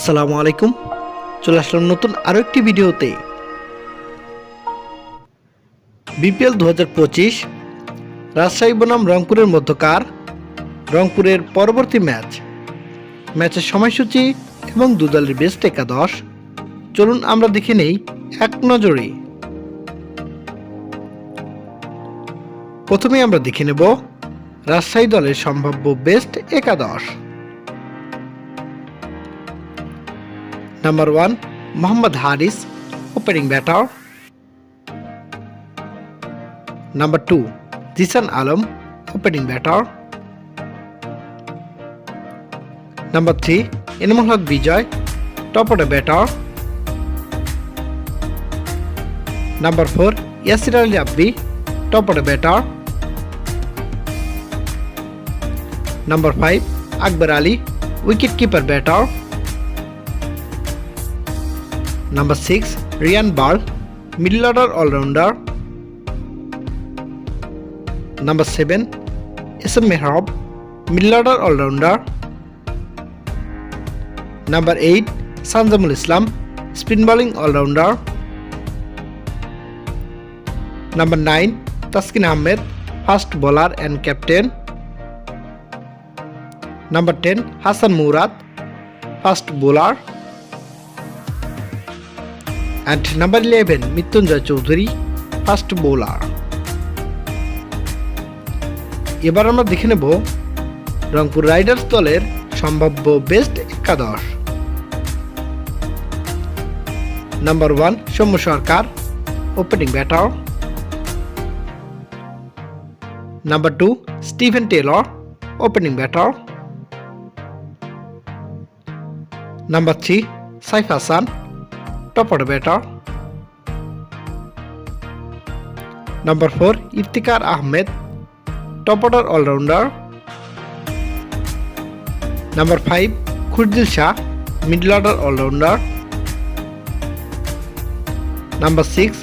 আসসালামু আলাইকুম। চলে আসলাম নতুন আরও একটি ভিডিওতে। বিপিএল 2025 রাজশাহী বনাম রংপুরের মধ্যকার রংপুরের পরবর্তী ম্যাচের সময়সূচি এবং দু দলের বেস্ট একাদশ চলুন আমরা দেখে নেই এক নজরে। প্রথমে আমরা দেখে নেব রাজশাহী দলের সম্ভাব্য বেস্ট একাদশ। Number 1, Mohammad Haris, opening batter. Number 2, Zisan Alam, opening batter. Number 3, Inamul Haq Bijoy, top order batter. Number 4, Yasir Ali Abbi, top order batter. Number 5, Akbar Ali, wicket keeper batter. Number 6, Rian Ball, middle order all-rounder. Number 7, SM Mehrab, middle order all-rounder. Number 8, Sanjamul Islam, spin bowling all-rounder. Number 9, Taskin Ahmed, fast bowler and captain. Number 10, Hassan Murad, fast bowler. And number 11, Mrityunjay Choudhury, fast bowler. এবার আমরা দেখে নেব Rangpur Riders দলের সম্ভাব্য best একাদশ। Number 1, Soumya Sarkar, opening batter. Number 2, Steven Taylor, opening batter. Number 3, Saif Hasan, top order batter. Number 4, Iftikhar Ahmed, top order all-rounder. Number 5, Khurdil Shah, middle order all-rounder. Number 6,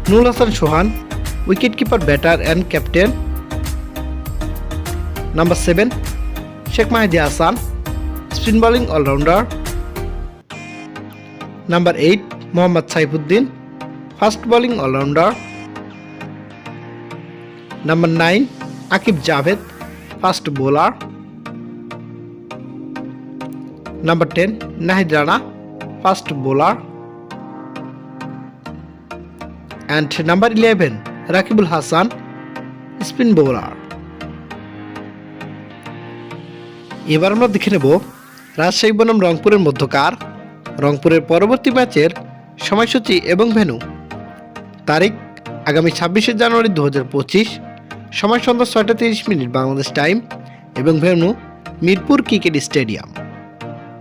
Nurul Hassan Sohan, wicket keeper batter and captain. Number 7, Sheikh Mahdi Hassan, spin bowling all-rounder. Number 8, Mohammad Saifuddin, fast bowling all-rounder. Number 9, Akib Javed, fast bowler. Number 10, Nahid Rana, fast bowler. And number 11, Rakibul Hassan, spin bowler. এবার আমরা দেখে নেব রাজশাহী বনাম রংপুরের মধ্যকার রংপুরের পরবর্তী ম্যাচের সময়সূচি এবং ভেন্যু। তারিখ আগামী 26শে জানুয়ারি 2025, সময় সন্ধ্যা 6টা 30 মিনিট বাংলাদেশ টাইম এবং ভেন্যু মিরপুর ক্রিকেট স্টেডিয়াম।